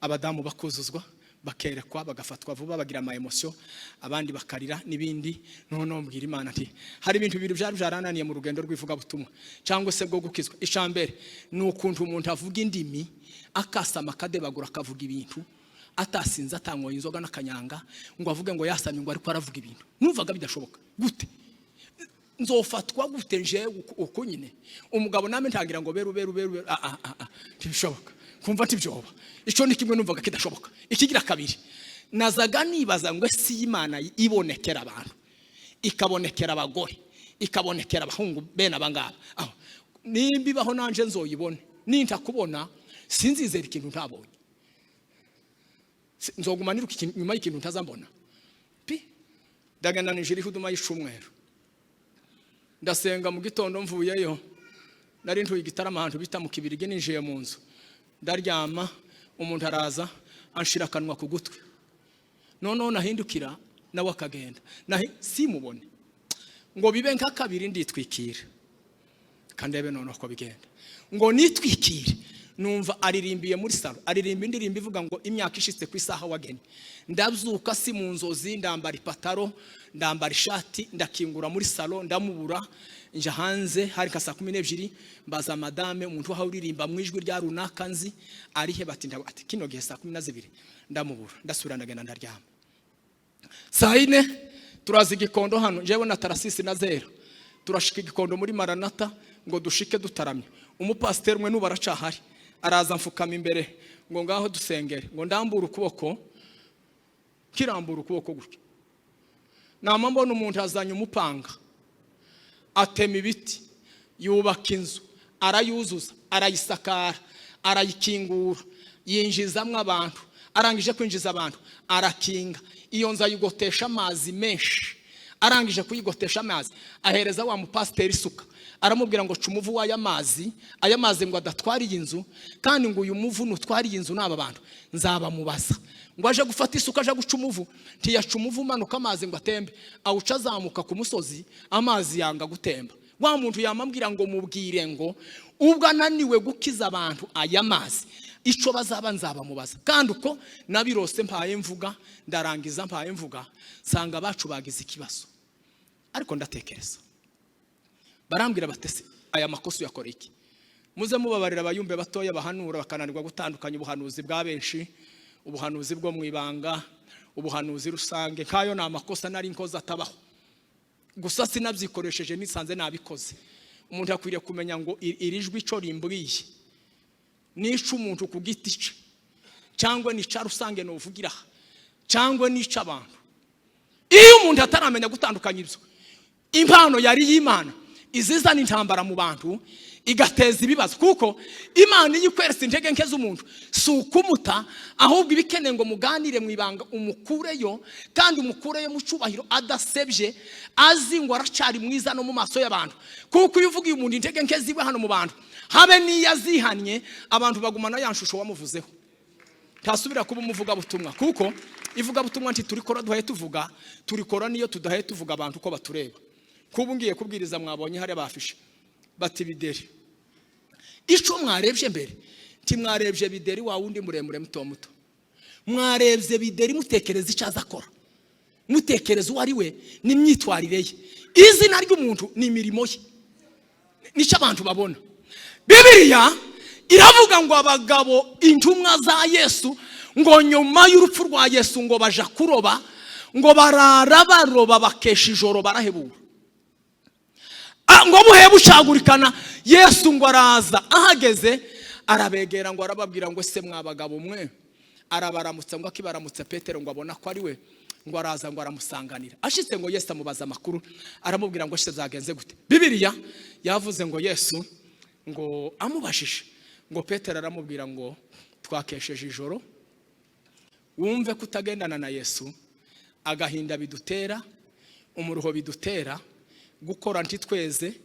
abadamu bakuzuzwa bakerekwa bagafatwa vuba bagira ama emotion, abandi bakarira nibindi. None mbwira Imana ati hari ibintu bibiri byari byarananiye mu rugendo rw'ivuga butumwa cyangwa se bwo gukizwa. Icambere nukuntu umuntu avuga indimi akasama kadebagura akavuga ibintu atasinza atangoye inzoga n'akanyanga ngo avuge ngo yasamye ngo ariko aravuga ibintu numvaga bidashoboka. Gute nzofatwa gute nje uko nyine umugabo name ntangira ngo beru tibishoboka kumva tibyoba. Ico ni kimwe numvaga kidashoboka. Ikigira kabiri nazaga nibaza ngo esi Imana ibonekera abantu, ikabonekera abagore, ikabonekera abahungu bene abangaba aho nimbibaho nanje nzoyibone. Ninta kubona sinzizera ikintu ntabonye, nzogumanira nyuma y'ikintu ntazambona. Ndagenda nijiri huduma y'icumweru ndasenga mu gitondo mvuyeyo nari ntuye igitarama ahantu bita mu Kibirige ninjiye mu nzu ndaryama umuntu araza anshira kanwa ku gutwi noneho nahindukira nawe akagenda simubone ngo bibe nka kabiri nditwikira kandebe noneho ko bigenda ngo nitwikire numva aririmbiye muri salo aririmba indirimbo ivuga ngo imyaka ishitse ku isaha wageni. Ndabyuka si mu nzozi ndambara ipataro ndambara ishati ndakingura muri salo ndamubura nje hanze hari ka saa 12 mbaza madame umuntu waho uririmba mu ijwi rya runaka nzi arihe bati ati kino gihe saa 12 ndamubura ndasubira ndagenda ndaryama. Saa 4 turazi igikondo hano jewe na Tarasisi na Zero turashika igikondo muri Maranata ngo dushike dutaramye. Umupasiteri mwe nubaracahari araza mfukama imbere ngo ngaho dusengere ngo ndambura ukuboko kirambura ukuboko gutyo. Nama mbona umuntu azanye umupanga atema ibiti yubaka inzu arayuzuza arayisakara arayikingura yinjizamwe abantu arangije kwinjiza abantu arakinga iyo nzu ayigotesha amazi menshi. Arangije kuyigotesha amazi ahereza wa mupasiteri isuka aramubwira ngo cumuvu waya mazi aya mazi ngo adatwariye inzu kandi ngo uyu muvu nutwariye inzu naba bantu nzaba mubaza ngo aje gufata isuka aje guca umuvu ntiyaca umuvu manuka amazi ngo atembe awuca azamuka ku musozi amazi yanga gutemba. Wa muntu yamambwira ngo mubwire ngo ubwo ananiwe gukiza abantu aya mazi ico bazaba nzaba mubaza. Kandi uko nabirose mpaye mvuga ndarangiza mpaye mvuga sanga bacu bagize ikibazo. Ariko ndatekereza barambwira batese aya makoso yakora iki? Muze mubabarira abayumbe batoya bahanura bakananirwa gutandukanya ubuhanuzi bwa benshi, ubuhanuzi bwo mwibanga, ubuhanuzi rusange. Kayo na makosa nari nkoza atabaho. Gusa sinabyikoresheje nisanze nabikoze. Umuntu akwiriye kumenya ngo irijwi ico rimbwiye nico umuntu ku giti ce cyangwa nica rusange no uvugira cyangwa nica abantu. Iyo umuntu ataramenya gutandukanya ibyo impano yari y'Imana izizana intambara mu bantu igateza ibibazo kuko Imana yikweretse intege nke z'umuntu sukumuta ahubwo ibikene ngo muganire mwibanga umukureyo kandi umukureyo mu cyubahiro adasebye azi ngo aracari mwiza no mu maso y'abantu. Kuko iyo uvuga umuntu intege nke ziwe hano mu bantu habe niyazihanye abantu bagumana yanshusho wamuvuzeho tasubira kuba umuvuga butumwa. Kuko ivuga butumwa nti turikora duhaye tuvuga turikora niyo tudahaye tuvuga abantu uko batureba. Kubu ngiye kubwiriza mwabonye hari bafishe bati Bideri ico mwarebye mbere nti mwarebye Bideri wa wundi muremure muto muto mwarebye Bideri mutekereza icyaza akora mutekereza uwari we n'imyitwarire ye izina ry'umuntu ni imirimo ye nico abantu babona. Bibiliya iravuga ngo abagabo intumwa za Yesu ngo nyuma y'urupfu rwa Yesu ngo baja kuroba, ngo barara baroba bakesha ijoro barahebura. Ngo buhe bucagurikana Yesu ngo araza, ahageze arabegera ngo arababwira ngo se mwabagabo mwe, arabaramutsa ngo akibaramutsa Petero ngo abona ko ari we, ngo araza ngo aramusanganira. Ashitse ngo Yesu amubaza amakuru, aramubwira ngo shite zagenze gute. Bibiliya yavuze ngo Yesu ngo amubashije, ngo Petero aramubwira ngo twakesheje ijoro. Wumve kutagendana na Yesu agahinda bidutera, umuruho bidutera, gukora ntitweze,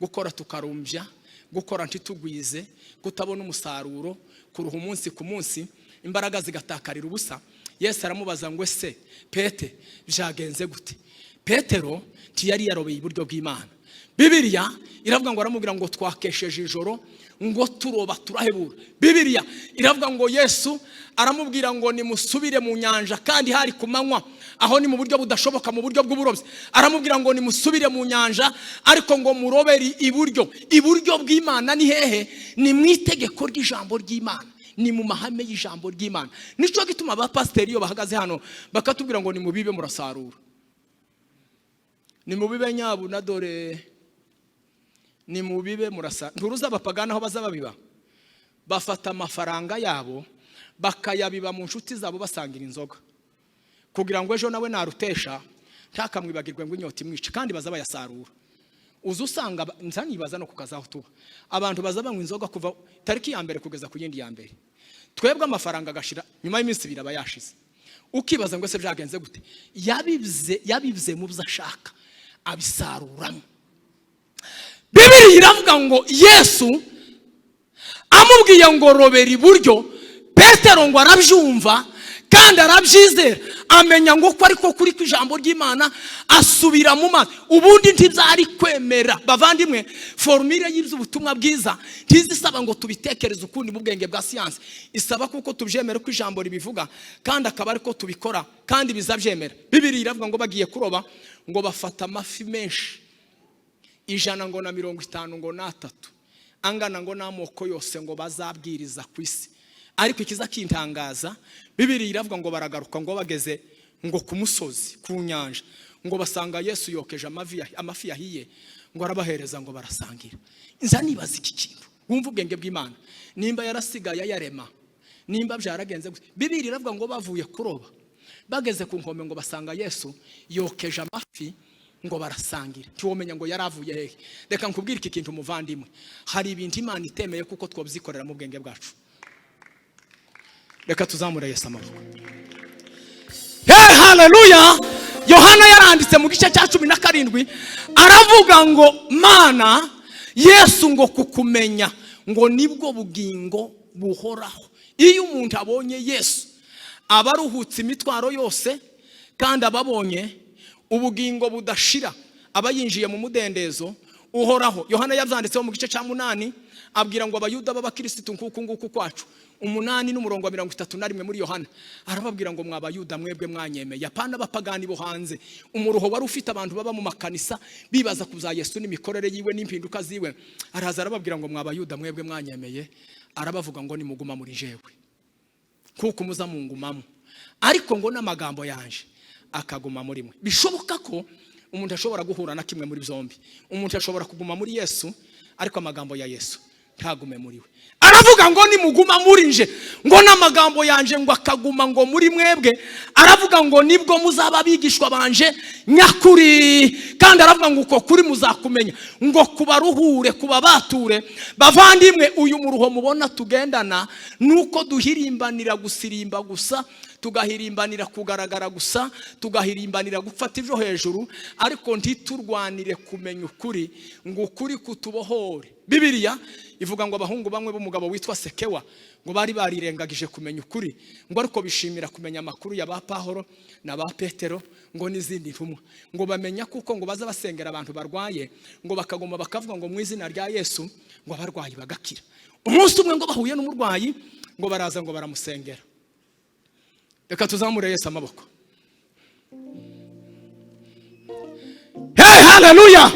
gukora tukarumbya, gukora ntitugwize, kutabona umusaruro, kuruha umunsi ku munsi, imbaraga zigatakarira ubusa. Yesu aramubaza ngo ese Pete byagenze gute? Petero ntiyari yarobeye iburyo bw'Imana. Bibiliya iravuga ngo aramubwira ngo twakesheje ijoro ngo turoba turahebura. Bibiliya iravuga ngo Yesu aramubwira ngo nimusubire mu nyanja, kandi hari kumanywa, aho ni mu buryo budashoboka, mu buryo bw'uburobyi. Aramubwira ngo nimusubire mu nyanja, ariko ngo muroberi iburyo. Iburyo bw'Imana ni hehe? Ni mu itegeko ry'ijambo ry'Imana, ni mu mahame y'ijambo ry'Imana. Nico gituma abapasiteri iyo bahagaze hano bakatubwira ngo nimubibe murasarura, nimubibe nyabu na dore nimubibe murasarura. Nturuza abapagana aho bazababiba, bafata amafaranga yabo bakayabiba mu nshuti zabo basangira inzoga, kugira ngo ejo nawe narutesha ntakamwibagirwe ngo inyota imwice, kandi baza bayasarura. Uzu usanga nzanibaza no kukazaho tuba abantu baza banywa inzoga kuva tariki ya mbere kugeza ku yindi ya mbere. Twebwe amafaranga agashira nyuma y'iminsi ibiri abayashize. Ukibaza ngo ese byagenze gute? Yabivuze mu buzashaka abisaruramo. Bibiliya iravuga ngo Yesu amubwiye ngo robera iburyo, Petero ngo arabyumva kandi arabyizera, amenya ngo ko ariko kuri kw'ijambo ry'Imana, asubira mu mazi. Ubundi ntibyari kwemera. Bavandimwe, formule y'ubutumwa bwiza ntizisaba ngo tubitekereze ukundi mu bwenge bwa siyansi, isaba kuko tubyemera ko ijambo ribivuga, kandi akaba ariko tubikora kandi bizabyemera. Bibiliya iravuga ngo bagiye kuroba ngo bafata amafi menshi 150 ngo natatu, angana ngo n'amoko yose ngo bazabwiriza ku isi. Ariko ikiza kintangaza, Bibiliya iravuga ngo baragaruka ngo bageze ngo ku musozi ku nyanja, ngo basanga Yesu yokeje amafi yahiye, ngo arabahereza ngo barasangira. Inza nibaza iki kintu, wumva ubwenge bw'Imana, nimba yarasigaye yarema, nimba byaragenze gute. Bibiliya iravuga ngo bavuye kuroba bageze ku nkombe ngo basanga Yesu yokeje amafi ngo barasangira. Tiwomenya ngo yaravuye hehe. Reka nkubwire iki kintu muvandimwe, hari ibintu Imana itemeye kuko twobyikorera mu bwenge bwacu. Reka tuzamura Yesu amaboko. Hey, haleluya. Yohana yaranditse mu gice cya 17 aravuga ngo Mana Yesu ngo kukumenya ngo nibwo bugingo buhoraho. Iyo umuntu abonye Yesu abaruhutse imitwaro yose, kandi ababonye ubugingo budashira, abayinjiye mu mudendezo uhoraho. Yohana yavyanditseho mu gice cya 8 abwira ngo abayuda b'abakristo nguku kwacu 8:31 muri Yohana arababwira ngo mwabayuda mwebwe mwanyemeye, apana bapagani bo hanze. Umuruho wari ufite abantu baba mu makanisa bibaza kuza Yesu n'imikorere yiwe n'impinduka ziwe, araza arababwira ngo mwabayuda mwebwe mwanyemeye, arabavuga ngo nimuguma muri jewe kuko muza mungumamo, ariko ngo n'amagambo yanje akaguma muri mwe. Bishoboka ko umuntu ashobora guhura na kimwe muri byombi. Umuntu ashobora kuguma muri Yesu ariko amagambo ya Yesu ntagume muri we. Aravuga ngo nimuguma muri nje, ngo n'amagambo yanje ngo akaguma ngo muri mwebwe. Aravuga ngo nibwo muzaba bigishwa banje nyakuri, kandi aravuga ngo uko kuri muzakumenya, ngo kubaruhure kubabature. Bavandimwe, uyu muruho mubona tugendana nuko duhirimbanira gusirimba gusa, tugahirimbanira kugaragara gusa, tugahirimbanira gufata ivyo hejuru, ariko ntiturwanire kumenya ukuri ngo ukuri kutubohore. Bibiliya ivuga ngo abahungu bamwe b'umugabo witwa Sekewa ngo bari barirengagije kumenya ukuri, ngo ariko bishimira kumenya amakuru ya ba Pahoro na ba Petero ngo n'izindi ntumwa, ngo bamenya kuko ngo baza basengera abantu barwaye, ngo bakagoma bakavuga ngo mu izina rya Yesu ngo abarwayi bagakira. Umunsi umwe ngo bahuye n'umurwayi ngo baraza ngo baramusengera. Reka tuzamure Yesu amaboko. Hey, haleluya.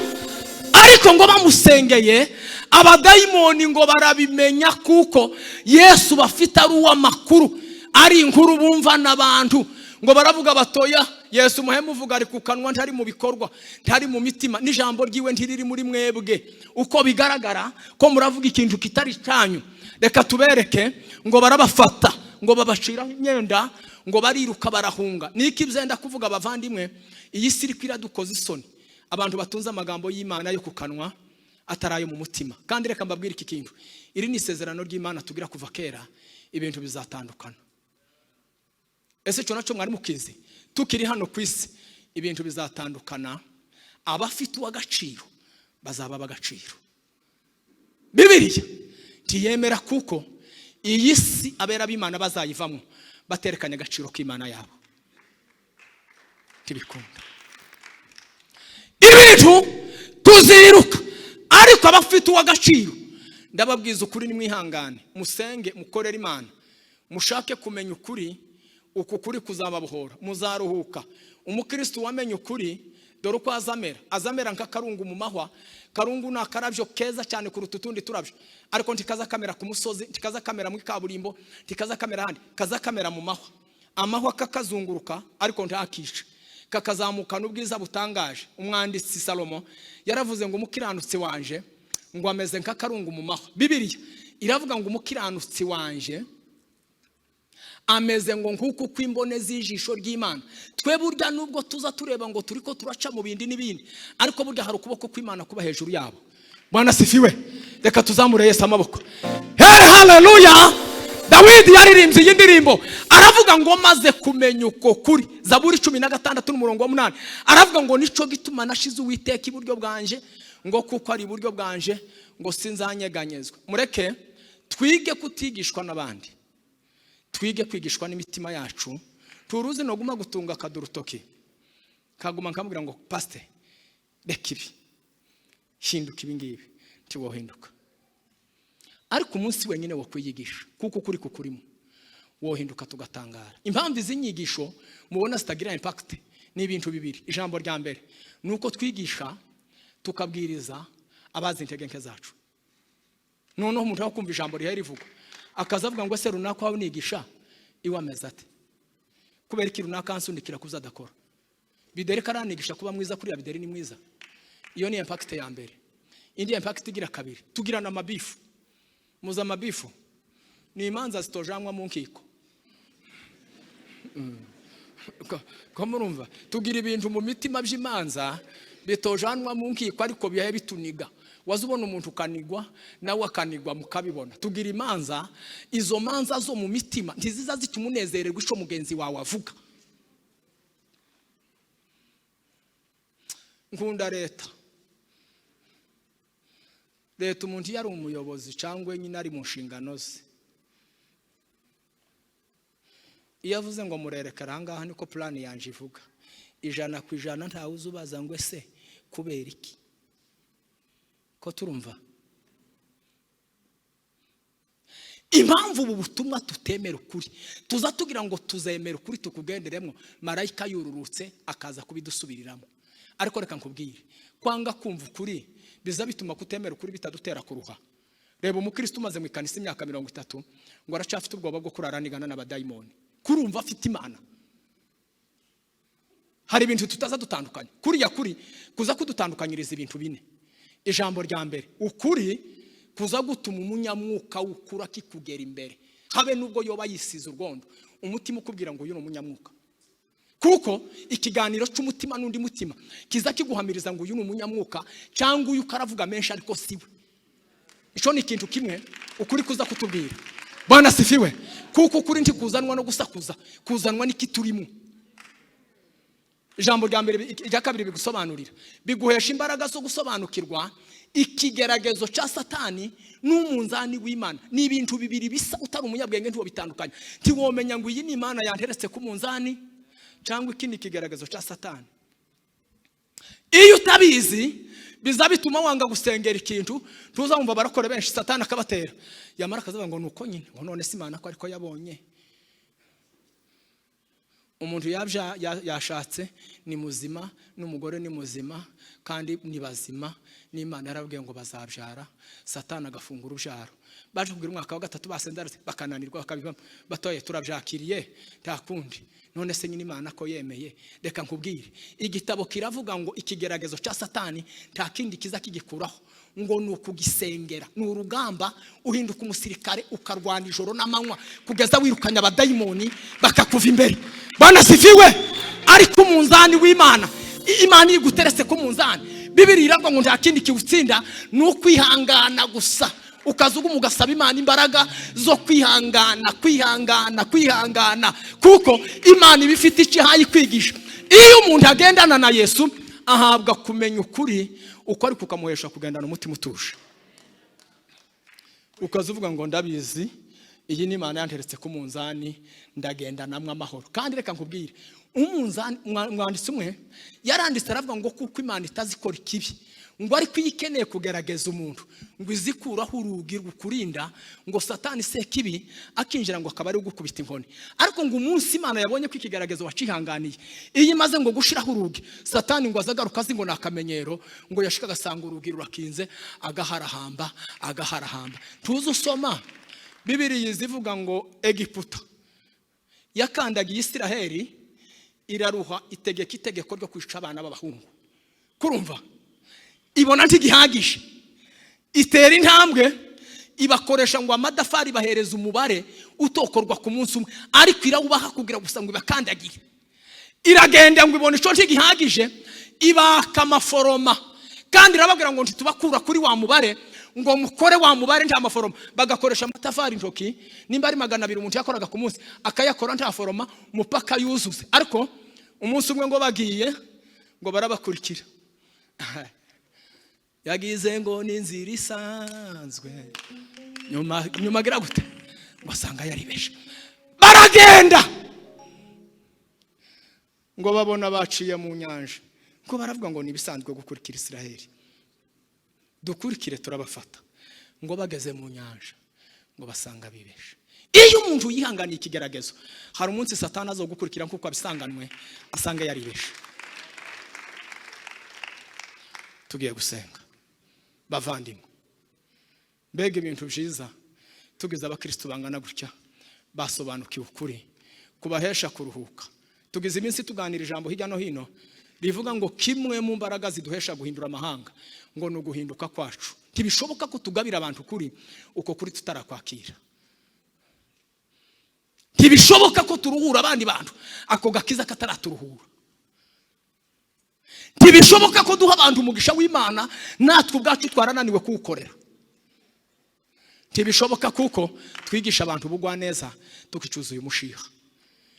Ariko ngo bamusengeye abadayimoni ngo barabimenya kuko Yesu bafite ari uw'amakuru, ari inkuru bumva n'abantu, ngo baravuga batoya Yesu muhemu uvuga ari ku kanwa ntari mu bikorwa, ntari mu mitima, n'ijambo ryiwe ntiriri muri mwebwe. Uko bigaragara ko muravuga ikintu kitari cyanyu. Reka tubereke ngo barabafata, ngo babashira imyenda, ngo bariruka barahunga. Niki byenda kuvuga abavandimwe, iyi siri kwiradukoza isoni abantu batunze amagambo y'Imana yo ku kanwa atarayo mu mutima. Kandi reka mbabwire iki kintu, iri ni isezerano ry'Imana tugira kuva kera, ibintu bizatandukana. Ese cyo naco mwari mukizi, tukiri hano ku isi ibintu bizatandukana, abafite uw'agaciro bazaba bagaciro. Bibiliya tiyemera kuko iyi si abera b'Imana bazayivamo baterekanye agaciro k'Imana yabo. Tibikunda ibintu tuziruka, ariko abafite uw'agaciro ndababwiza ukuri, nimwihangane musenge mukorera Imana, mushake kumenya ukuri, uku kuri kuzababohora, muzaruhuka. Umukristo wamenye ukuri dore uko azamera nk'akarungu mu mahwa. Karungu ni akarabyo keza cyane kuruta utundi turabyo, ariko ntikaza kamera ku musozi, ntikaza kamera mu kaburimbo, ntikaza kamera handi, kaza kamera mu mahwa. Amahwa kakazunguruka ariko ntakisha, kakazamukana ubwiza butangaje. Umwanditsi Salomo yaravuze ngo umukiranutsi wanje ngo ameze nk'akarungu mu mahwa. Bibiliya iravuga ngo umukiranutsi wanje ameze ngo nkuko kwimbone z'ijisho ry'Imana. Twe burya nubwo tuza tureba ngo turiko turaca mu bindi n'ibindi, ariko burya hari ukuboko kw'Imana kuba hejuru yabo. Bwana sifiwe. Reka tuzamure Yesu amaboko. Hey, haleluya. Dawidi yaririmbye iyi ndirimbo aravuga ngo maze kumenya uko kuri. Zaburi 16:8 aravuga ngo nico gituma nashize Uwiteka iburyo bwanje, ngo kuko ari iburyo bwanje ngo sinzanyeganyezwa. Mureke twige kutigishwa n'abandi, twige kwigishwa n'imitima yacu. Turuzi no guma gutunga kadurutoki kaguma nkamubwira ngo pastor reka ibi, hinduka ibi ngibi, ntiwohinduka. Ariko umunsi wenyine wo kwiyigisha kuko kuri kukurimo wohinduka tugatangara. Impamvu izinyigisho mubona zitagira impact ni ibintu bibiri. Ijambo rya mbere nuko twigisha tukabwiriza abazi intege nke zacu. Noneho umuntu akumva ijambo rihe rivuga akazavuga ngo ese runaka wawe nigisha iwameze ate, kubera iki runaka ansundikira kuzadakora. Bideri karanigisha kuba mwiza, kuri ya Bideri ni mwiza. Iyo ni impact ya mbere. Indi impact igira kabiri, tugirana amabifu. Muza amabifu ni imanza zitojanwa mu nkiko. Ko murumva tugira ibintu mu mitima by'imanza bitojanwa mu nkiko, ariko bihaye bituniga. Wazubona umuntu ukanigwa nawe akanigwa mukabibona. Tugira imanza, izo manza zo mu mitima ntiziza zitumunezererwa ico mugenzi wawe avuga. Nkunda leta umuntu yari umuyobozi cyangwa nyine ari mu nshingano ze, iyo avuze ngo murerekera ahangaha niko plan yanje ivuga, 100% ntawe uzubaza ngo ese kubera iki. Ko turumva impamvu ubu butumwa tutemera ukuri, tuza tugira ngo tuzemera ukuri tukugenderemo, marayika yururutse akaza kubidusubiriramo. Ariko reka nkubwire, kwanga kumva ukuri biza bituma kutemera ukuri bitadutera kuruha. Reba umukristo umaze mu ikanisa imyaka 30 ngo aracafite ubwoba bwo kuraranigana n'abadayimoni. Kurumva afite Imana. Hari ibintu tutaza dutandukanye. Kuri ya kuri kuza kudutandukanyiriza ibintu bine. Ijambo rya mbere, ukuri kuza gutuma umunyamwuka ukura kikugera imbere. Habe nubwo yoba yisize urwondo, umutima ukubwira ngo uyu ni umunyamwuka. Kuko ikiganiro cy'umutima n'undi mutima kiza kiguhamiriza ngo uyu ni umunyamwuka cyangwa uyu karavuga menshi ariko siwe. Ico ni ikintu kimwe ukuri kuza kutubwira. Bwana sifiwe. Kuko ukuri ntikuzanwa no gusakuza, kuzanwa n'ikiturimo. Ijambo rya mbere rya kabiri bigusobanurira, biguhesha imbaraga zo gusobanukirwa ikigeragezo cya Satani n'umunzani w'Imana. Ni ibintu bibiri bisa, utari umunyabwenge ntiwo bitandukanye. Ntiwomenya ngo iyi ni Imana yanteretse ku munzani cyangwa ikindi kigeragezo cya Satani. Iyo utabizi biza bituma wanga gusengera ikintu, tuzamva barakora benshi Satani akabatera. Yamara akazavuga ngo nuko nyine, ngo none si Imana ko ariko yabonye. umuntu yashatse ni muzima, n'umugore ni muzima kandi ni bazima, n'Imana yarabwiye ngo bazabyara, Satani agafungura ubyaro. Baje kugira umwaka wa gatatu basendarutse bakananirwa bakabivamo, batoye turabyakiriye nta kundi. None se nyine Imana ko yemeye, reka nkubwire igitabo kiravuga ngo ikigeragezo cya Satani nta kindi kiza kigikuraho ngo nukugisengera. Ni urugamba uhinduka umusirikare ukarwana ijoro n'amanywa kugeza wirukanya abadayimoni bakakuva imbere. Bana sifiwe. Ariko umunzani w'Imana, Imana iguteretse ku munzani, Bibiri iravuga ngo nta kindi kiwutsinda n'ukwihangana gusa. Ukazuga ugasaba Imana imbaraga zo kwihangana kuko Imana ibifite icyaha kwigisha. Iyo umuntu agendana na Yesu ahabwa kumenya ukuri, uko ari kukamuhesha kugendana umutima utuje. Ukazuvuga ngo ndabizi iyi ni Imana yanteretse ku munzani ndagenda namwe amahoro. Kandi reka nkubwire umunzani, mwanditse umwe yaranditse aravuga ngo kuko Imana itazikora ikibi, ngo ariko ikeneye kugerageza umuntu ngo izikuraho urugi rukurinda ngo Satani se kibi akinjira ngo akaba ari gukubita inkoni. Ariko ngo umunsi Imana yabonye ko ikigaragazo wacihanganiye, iyo imaze ngo gushiraho urugi, Satani ngo azagaruka azi ngo nakamenyero, ngo yashika gasanga urugi rurakinze agaharahamba. Tuzo soma Bibiri yizivuga ngo Egiputa yakandagiye Isiraheli iraruha itegeko ryo kwica abana b'abahungu. Kurumva ibona ntigihagije, itera intambwe ibakoresha ngo amadafari bahereza umubare utokorwa ku munsi umwe, ariko irawubaha kugira gusa ngo ibakandagire. Iragenda ngo ibona ico ntigihagije, ibaka amaforoma kandi irababwira ngo ntitubakura kuri wa mubare, ngo mukore wa mubare nta maforoma. Bagakoresha amatafari ntoki, nimba ari 200 umuntu yakoraga ku munsi akayakora nta foroma mupaka yuzuze. Ariko umunsi umwe ngo bagiye ngo barabakurikira, yagize ngo n'inzira isanzwe, nyuma gira gute basanga yaribeshe. Baragenda ngo babona baciye mu nyanja, ngo baravuga ngo nibisanzwe gukurikira Isiraheli, dukurikire turabafata. Ngo bageze mu nyanja ngo basanga bibeshe. Iyo umuntu yihanganiye ikigeragezo, hari umunsi Satani azogukurikira nkuko abisanganwe asanga yaribeshe. Tugiye gusenga bavandimwe, mbega ibintu byiza tugize abakristo bangana gutya basobanukiwe ukuri kubahesha kuruhuka. Tugize iminsi tuganira ijambo hirya no hino rivuga ngo kimwe mu mbaraga ziduhesha guhindura amahanga ngo no guhinduka kwacu. Ntibishoboka ko tugabira abantu kuri uko kuri tutarakwakira. Ntibishoboka ko turuhura abandi bantu ako gakiza kataraturuhura. Ntibishoboka ko duha abantu umugisha w'Imana natwe ubwacu twarananiwe kuwukorera. Ntibishoboka kuko twigisha abantu bugwa neza tukicuza uyu mushiha.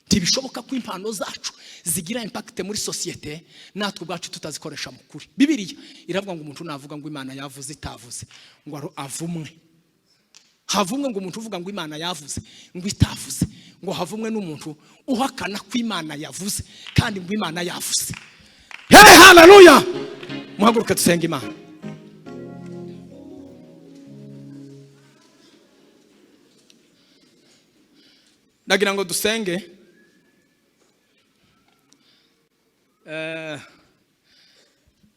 Ntibishoboka ko impano zacu zigira impact muri societe natwe ubwacu tutazikoresha mu kuri. Bibiliya iravuga ngo umuntu navuga ngo Imana yavuze itavuze ngo avumwe. Havumwe ngo umuntu uvuga ngo Imana yavuze ngo itavuze, ngo havumwe n'umuntu uhakana ko Imana yavuze kandi ngo Imana yavuze. Hey, hallelujah. Muhaguruke dusenga Imana. Nagira ngo dusenge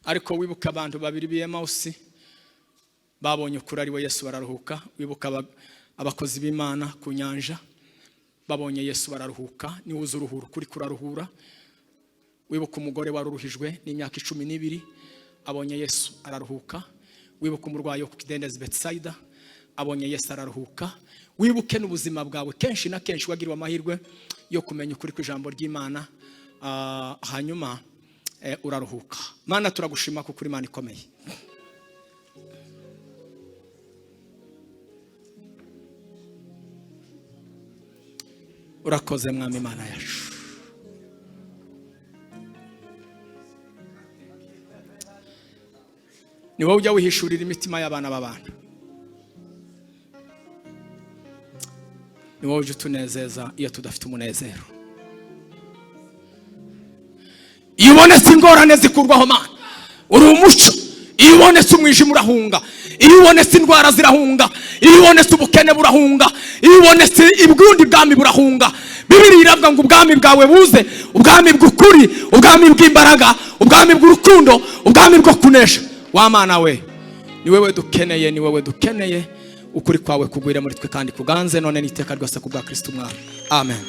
ariko wibuka abantu babiri b'Emausi babonye ukuri ari we Yesu bararuhuka. Wibuka abakozi b'Imana ku nyanja babonye Yesu bararuhuka, ni wuzu uruhura kuri kuraruhura. Wibuka umugore waruruhijwe n'imyaka 12 abonye Yesu araruhuka. Wibuka umurwayi wo ku kidendezi Betsaida abonye Yesu araruhuka. Wibuke n'ubuzima bwawe kenshi na kenshi wagirwa amahirwe yo kumenya ukuri kw'ijambo ry'Imana, hanyuma uraruhuka. Mana turagushima kuko uri Imana ikomeye. Urakoze mwami Imana yacu. Ni wowe ujya wihishurira imitima y'abana b'abantu. Ni wowe ujya utunezeza iyo tudafite umunezero. Iyo ubonetse ingorane zikurwaho Mana uri umuco. Iyo ubonetse umwijima urahunga. Iyo ubonetse indwara zirahunga. Iyo ubonetse ubukene burahunga. Iyo ubonetse ibwundi bwami burahunga. Bibiri iravuga ngo ubwami bwawe buze, ubwami bw'ukuri, ubwami bw'imbaraga, ubwami bw'urukundo, ubwami bwo kunesha. Wa Mana we, ni wewe dukeneye, ni wewe dukeneye. Ukuri kwawe kugwire muri twe kandi kuganze none n'iteka ryose kubwa Kristo Umwami. Amen.